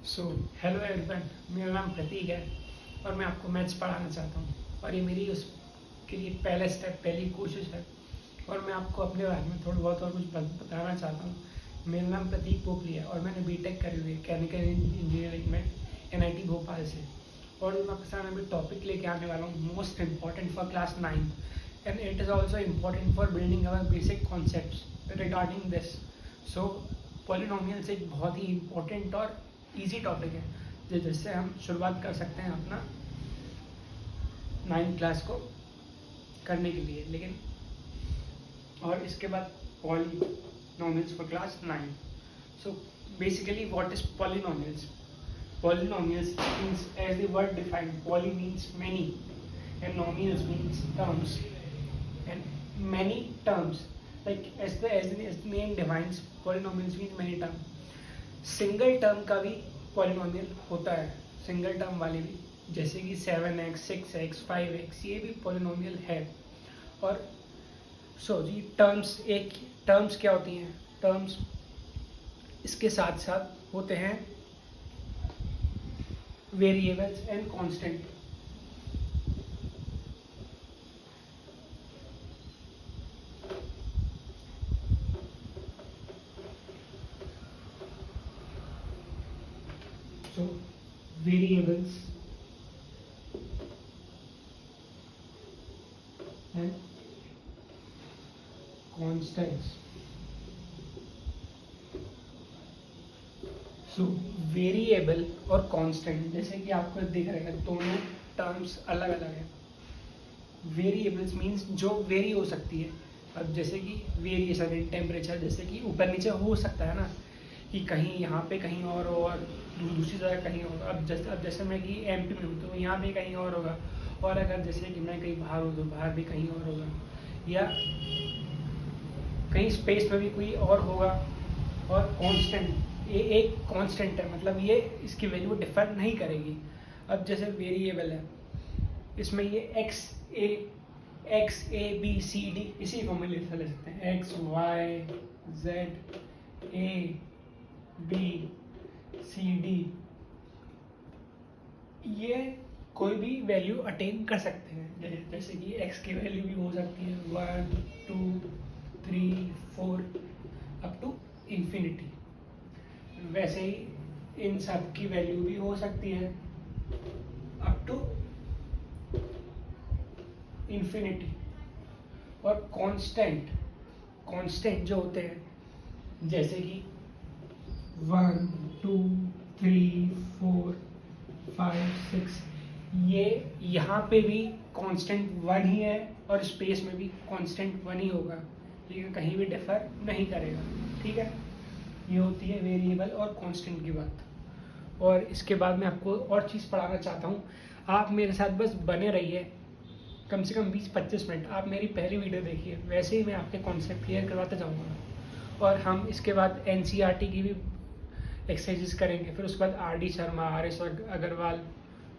So hello everyone, मेरा नाम प्रतीक है और मैं आपको मैथ्स पढ़ाना चाहता हूँ और ये मेरी उसके लिए पहला स्टेप, पहली कोशिश है और मैं आपको अपने बारे में थोड़ा बहुत और कुछ बताना चाहता हूँ। मेरा नाम प्रतीक पोखरी है और मैंने बीटेक करी हुई है मैकेनिकल इंजीनियरिंग में एनआईटी भोपाल से। और मैं आपके सामने अभी टॉपिक लेके आने वाला हूँ most important for class 9 and it is also important for building our basic concept regarding this. So polynomials एक बहुत ही इम्पोर्टेंट और इजी टॉपिक है जिससे हम शुरुआत कर सकते हैं अपना 9th क्लास को करने के लिए। लेकिन और इसके बाद polynomials for class 9। So basically what is polynomials? Polynomials means, as the word defined, poly means many and nomials means terms, and many terms, like as the name defines, polynomials means many terms. Single term का भी polynomial होता है, single term वाले भी, जैसे कि 7x 6x 5x, ये भी पॉलिनोमियल है। और जी टर्म्स क्या होती हैं? टर्म्स इसके साथ साथ होते हैं variables and constant. So variables and constants. So variable और कांस्टेंट, जैसे कि आपको दिख रहा है, दोनों टर्म्स अलग अलग हैं। वेरिएबल्स मीन्स जो वेरी हो सकती है। अब जैसे कि वेरिएशन इन टेम्परेचर, जैसे कि ऊपर नीचे हो सकता है ना, कि कहीं यहाँ पे कहीं और हो और दूसरी जगह कहीं होगा। अब जैसे मैं कि एमपी में हूँ तो यहाँ पे कहीं और होगा, और अगर जैसे कि मैं कहीं बाहर हूँ तो बाहर भी कहीं और होगा, या कहीं स्पेस में भी कोई और होगा। और कांस्टेंट, ये एक कांस्टेंट है, मतलब ये इसकी वैल्यू डिफर नहीं करेगी। अब जैसे वेरिएबल है, इसमें ये X A B C D इसी को में ले सकते हैं, X Y Z A B C D, ये कोई भी वैल्यू अटेन कर सकते हैं। जैसे कि एक्स की वैल्यू भी हो सकती है 1 2 3 4 अप टू इन्फिनिटी। वैसे ही इन सब की वैल्यू भी हो सकती है अप टू इन्फिनिटी। और कांस्टेंट जो होते हैं, जैसे कि 1 2 3 4 5 6, ये यहाँ पे भी कांस्टेंट 1 ही है और स्पेस में भी कांस्टेंट 1 ही होगा, लेकिन कहीं भी डिफर नहीं करेगा। ठीक है, ये होती है वेरिएबल और कांस्टेंट की बात। और इसके बाद मैं आपको और चीज़ पढ़ाना चाहता हूँ, आप मेरे साथ बस बने रहिए, कम से कम 20-25 मिनट आप मेरी पहली वीडियो देखिए, वैसे ही मैं आपके कॉन्सेप्ट क्लियर करवाते जाऊँगा। और हम इसके बाद एनसीईआरटी की भी एक्सरसाइजेस करेंगे, फिर उसके बाद आर.डी. शर्मा, आर.एस. अग्रवाल,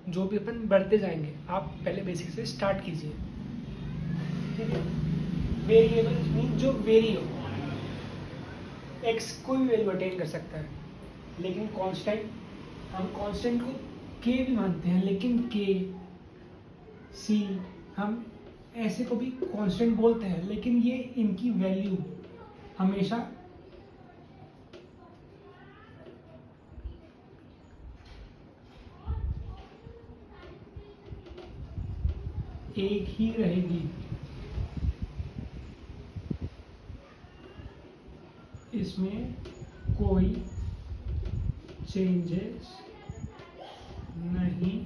जो भी अपन बढ़ते जाएंगे। आप पहले बेसिक से स्टार्ट कीजिए। ठीक है, वेरिएबल मीन जो वेरी हो, एक्स कोई भी वैल्यू अटेन कर सकता है, लेकिन कांस्टेंट, हम कांस्टेंट को के भी मानते हैं, लेकिन के सी हम ऐसे को भी कांस्टेंट बोलते हैं, लेकिन ये इनकी वैल्यू हमेशा एक ही रहेगी। इसमें कोई चेंजेस नहीं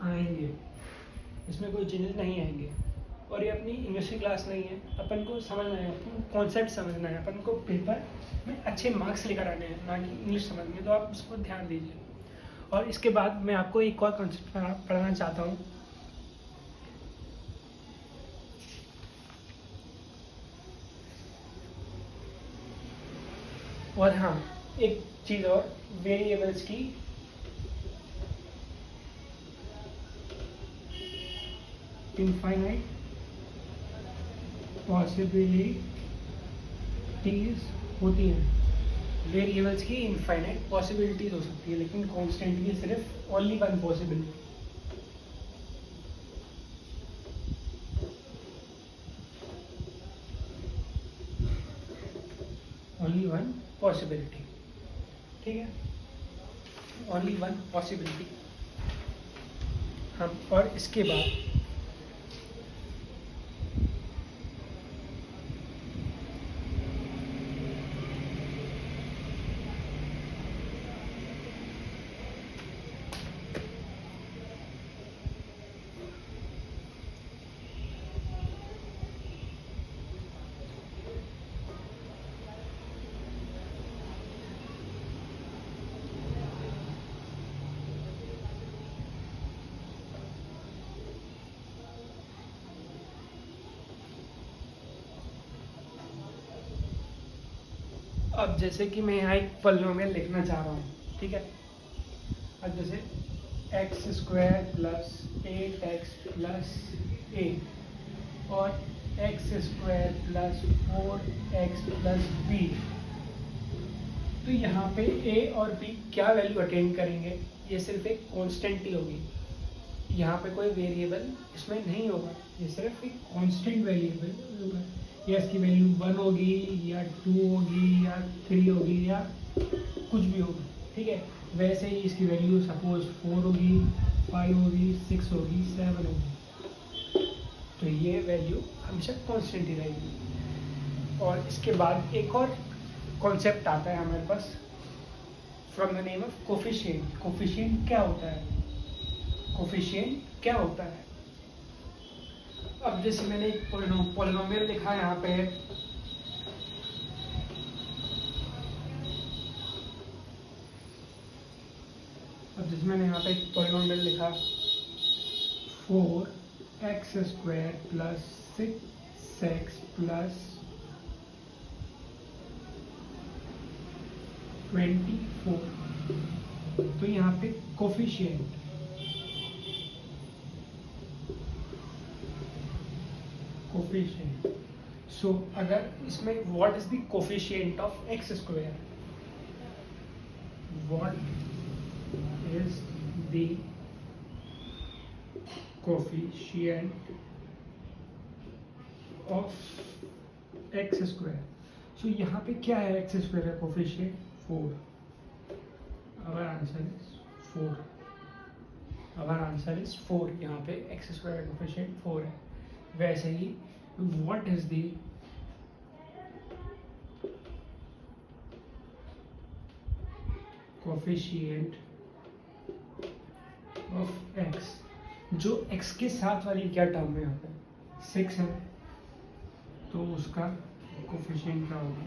आएंगे, इसमें कोई चेंजेस नहीं आएंगे। और ये अपनी इंग्लिश की क्लास नहीं है, अपन को समझना है, अपन को कॉन्सेप्ट समझना है, अपन को पेपर में अच्छे मार्क्स लेकर आने हैं, ना कि इंग्लिश समझनी है। तो आप इसको ध्यान दीजिए। और इसके बाद मैं आपको एक और कॉन्सेप्ट पढ़ाना चाहता हूँ। और हाँ, एक चीज़ और, वेरिएबल्स की इनफाइनाइट पॉसिबिलिटीज होती हैं। वेरिएबल्स की इनफाइनाइट पॉसिबिलिटीज हो सकती है, लेकिन कांस्टेंट की सिर्फ only one possibility. Only one possibility, ठीक है, ओनली वन पॉसिबिलिटी। हम और इसके बाद अब जैसे कि मैं यहाँ एक पॉलिनोमियल लिखना चाह रहा हूँ, ठीक है। अब जैसे x square plus 8x plus A और x square plus 4x plus B. तो यहाँ पे ए और बी क्या वैल्यू अटेन करेंगे? ये सिर्फ एक कांस्टेंट ही होगी, यहाँ पे कोई वेरिएबल इसमें नहीं होगा, ये सिर्फ एक कांस्टेंट वेरिएबल होगा। या इसकी वैल्यू 1 होगी या 2 होगी या 3 होगी या कुछ भी होगा, ठीक है। वैसे ही इसकी वैल्यू सपोज 4 होगी, 5 होगी, 6 होगी, 7 होगी, तो ये वैल्यू हमेशा कांस्टेंट ही रहेगी। और इसके बाद एक और कॉन्सेप्ट आता है हमारे पास, from the name of coefficient. Coefficient क्या होता है? कोफिशिएंट क्या होता है? अब जैसे मैंने एक पॉलिनोमियल लिखा है यहाँ पे, अब जैसे मैंने यहाँ पे एक पॉलिनोमियल लिखा 4x square plus 6x plus 24। तो यहाँ पे कोफिशिएंट, कोफिशिएंट। सो अगर इसमें what is the coefficient of x square? What is the coefficient of x square? So यहाँ पे क्या है? एक्स स्क्वायर है, coefficient 4। our answer is 4, our answer is 4। यहाँ पे एक्स स्क्वायर कोफिशिएंट 4 है। वैसे ही what is the coefficient of x? जो x के साथ वाली क्या टर्म है यहाँ पे? 6 है, तो उसका कोफिशिएंट क्या होगा?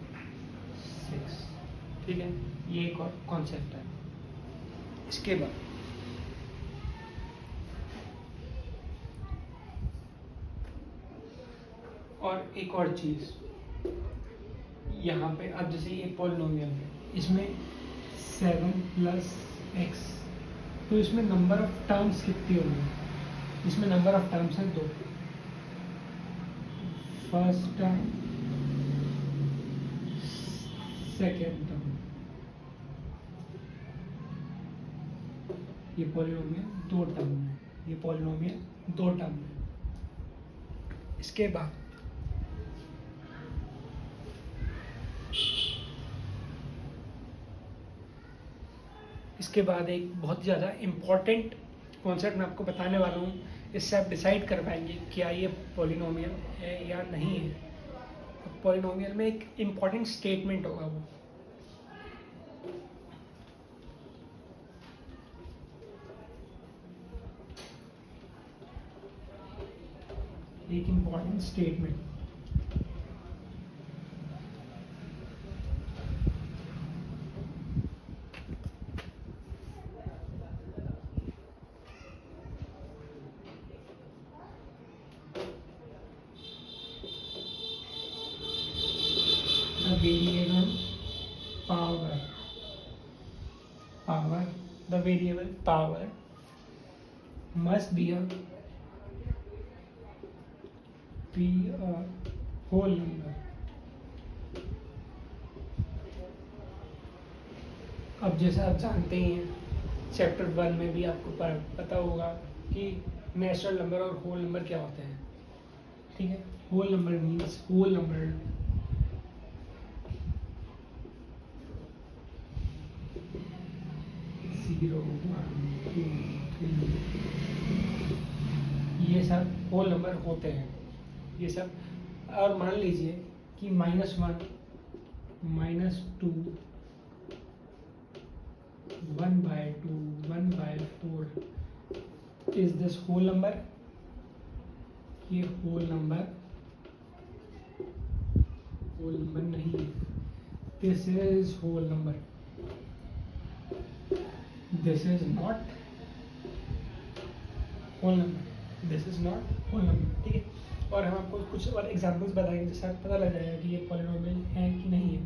6, ठीक है। ये एक और कॉन्सेप्ट है। इसके बाद और एक और चीज यहाँ पे, अब जैसे ये पॉलिनोमियल है, इसमें 7 प्लस x, तो इसमें नंबर ऑफ टर्म्स कितनी होंगी? इसमें नंबर ऑफ टर्म्स हैं 2। First term, second term. ये पॉलिनोमियल 2 टर्म है, ये पॉलिनोमियल 2 टर्म है। इसके बाद एक बहुत ज़्यादा इम्पॉर्टेंट कॉन्सेप्ट मैं आपको बताने वाला हूँ। इससे आप डिसाइड कर पाएंगे क्या ये पॉलिनोमियल है या नहीं है। पॉलिनोमियल में एक इम्पॉर्टेंट स्टेटमेंट होगा, वो एक important statement. The variable power must be a whole number. अब जैसे आप जानते ही हैं, चैप्टर 1 में भी आपको पता होगा कि नेचुरल नंबर और होल नंबर क्या होते हैं। ठीक है, whole number means whole number zero, 1, 2, 3, ये सब होल नंबर होते हैं, ये सब। और मान लीजिए कि -1, -2, 1/2, 1/4 इज दिस होल नंबर। ये होल नंबर नहीं है, this is whole number, this is not whole number, this is not whole number. ठीक है, और हम आपको कुछ और एग्जांपल्स बताएंगे जिससे आपको पता लग जाएगा कि ये पॉलिनोमियल है कि नहीं है।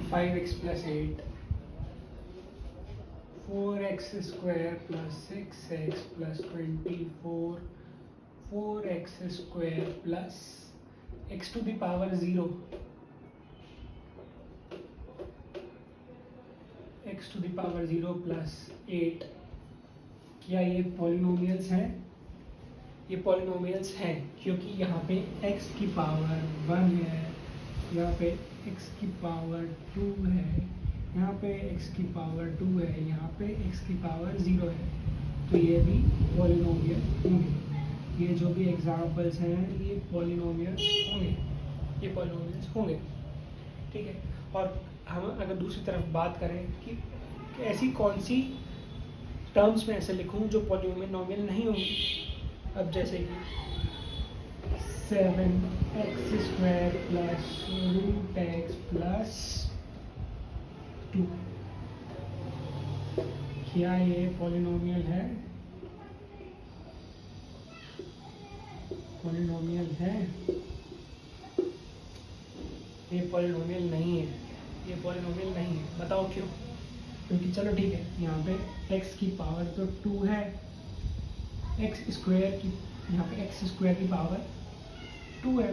5x plus 8, 4x square plus 6x plus 24, 4x square plus x to the power 0, x to the power 0 plus 8। क्या ये पॉलिनोमियल्स हैं? ये पॉलिनोमियल्स हैं क्योंकि यहाँ पे x की पावर 1 है, यहाँ पे x की पावर 2 है, यहाँ पे x की पावर 2 है, यहाँ पे x की पावर 0 है, तो ये भी पॉलिनोमियल होंगे। ये जो भी एग्जाम्पल्स हैं ये पॉलिनोमियल होंगे, ये पॉलिनोमियल्स होंगे। ठीक है, और हम अगर दूसरी तरफ बात करें कि ऐसी कौन सी टर्म्स में ऐसे लिखूं जो पॉलिनोमियल नहीं होंगी। अब जैसे कि 7x² plus √x plus 2, क्या ये पॉलिनोमियल है? पॉलिनोमियल है? ये पॉलिनोमियल नहीं है, ये पॉलिनोमियल नहीं है। बताओ क्यों? क्योंकि चलो ठीक है, यहाँ पे x की पावर तो 2 है, x स्क्वायर की, यहाँ पे x स्क्वायर की पावर 2 है,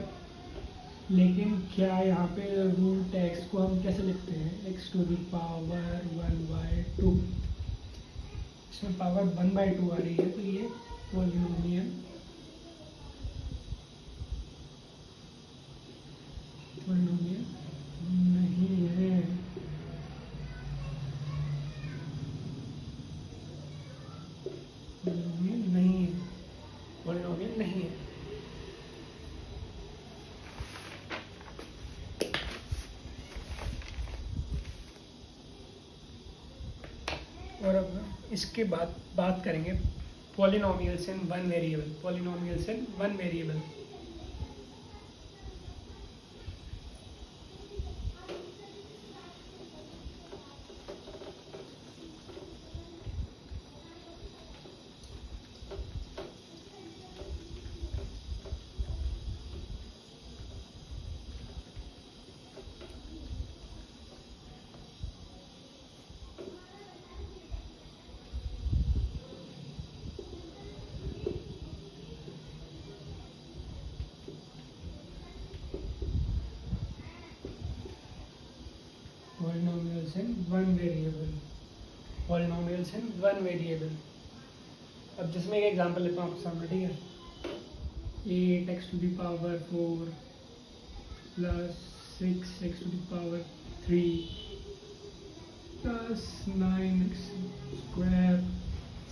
लेकिन क्या यहाँ पे √x को हम कैसे लिखते हैं? x to the power 1/2, इसमें पावर 1/2 आ रही है, तो ये पॉलिनोमियल नहीं है। पॉलिनोमियल नहीं है, पॉलिनोमियल नहीं है। और अब इसके बाद बात करेंगे polynomials in one variable, polynomials in one variable. Polynomials in one variable, polynomials in one variable। अब जिसमें एक एग्जांपल लेता हूँ आपके सामने, ठीक है। 8x to the power 4 plus 6x to the power 3 plus 9x square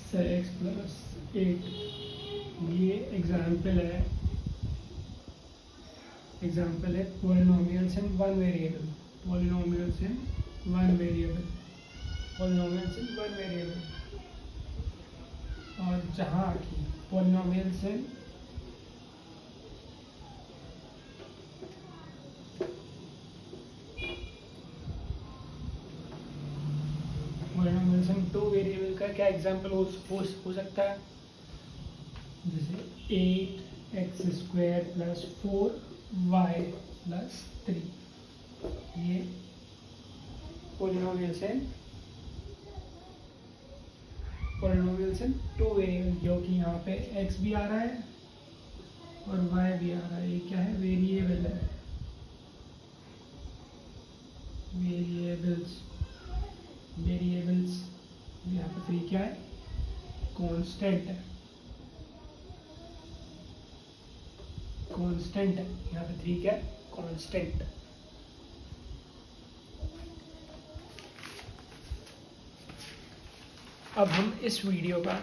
6x plus 8, ये एग्जांपल है polynomials in one variable, polynomials in one variable, polynomials in one variable। और जहाँ की polynomials in two वेरिएबल का क्या example हो सकता है? जैसे 8x² + 4y + 3, ये पॉलिनोमियल्स हैं 2 वेरिएबल, जो कि यहाँ पे x भी आ रहा है और y भी आ रहा है। ये क्या है? वेरिएबल है, वेरिएबल्स। यहाँ पे 3 क्या है? कांस्टेंट है, यहाँ पे 3 क्या है? कांस्टेंट। अब हम इस वीडियो का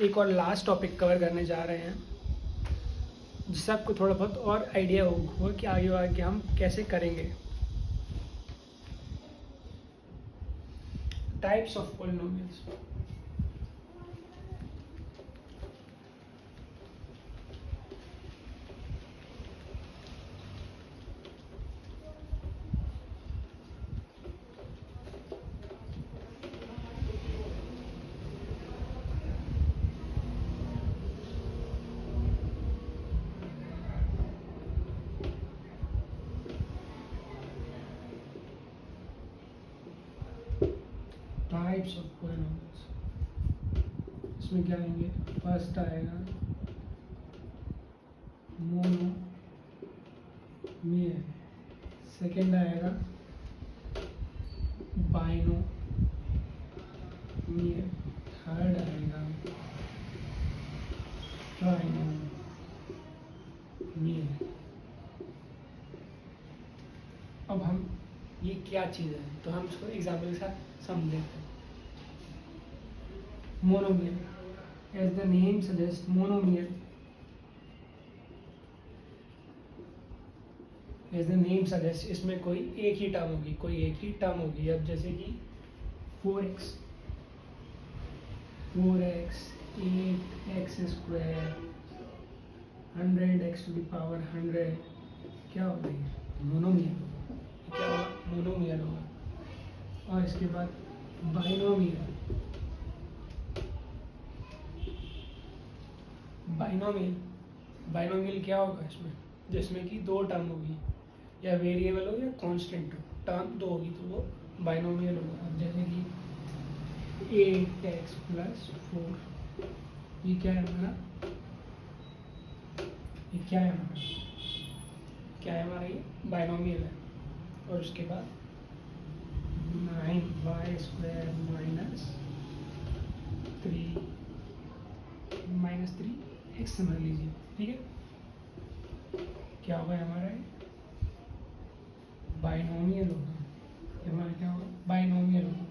एक और लास्ट टॉपिक कवर करने जा रहे हैं, जिससे आपको थोड़ा बहुत और आइडिया होगा कि आगे हम कैसे करेंगे। Types of polynomials. Types of polynomials, इसमें क्या आएंगे? फर्स्ट आएगा मोनोमियल, सेकंड आएगा बाइनोमियल, थर्ड आएगा ट्राइनोमियल। अब हम ये क्या चीज़ है, तो हम इसको एग्जाम्पल के साथ समझ लेते हैं। Monomial, as the name suggest, monomial as the name suggest, इसमें कोई एक ही टर्म होगी, अब जैसे कि 4x 8x², 100x⁻100, क्या होगा? ये मोनोमियल, क्या होगा? मोनोमियल होगा। और इसके बाद बाइनोमियल क्या होगा? इसमें जिसमें कि 2 टर्म होगी, या वेरिएबल हो या कांस्टेंट हो, टर्म 2 होगी तो वो बाइनोमियल होगा। अब जैसे कि 8x + 4, ये क्या है हमारा? ये क्या है हमारा? ये बाइनोमियल है। और उसके बाद 9y² - 3x समझ लीजिए, ठीक है? क्या होगा हमारा? बाइनोमियल होगा। हमारा क्या होगा? बाइनोमियल होगा।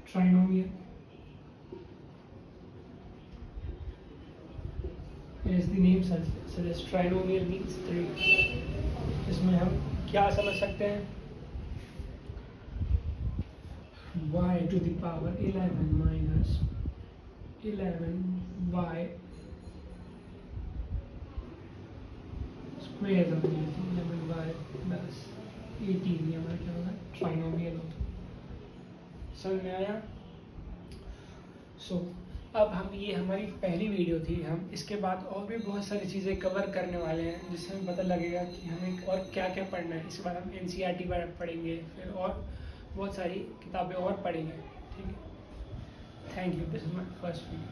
Trinomial, as the name suggests, trinomial means 3। इसमें हम क्या समझ सकते हैं? y⁻11 - 11y² समझ लीजिए, 11y + 18, ये हमारा क्या होगा? ट्राइनोमियल होगा। समझ में आया? अब हम, ये हमारी पहली वीडियो थी। हम इसके बाद और भी बहुत सारी चीज़ें कवर करने वाले हैं, जिससे हमें पता लगेगा कि हमें और क्या क्या पढ़ना है। इसके बाद हम NCERT पढ़ेंगे, फिर और बहुत सारी किताबें और पढ़ेंगे, ठीक है? Thank you, this is my first video.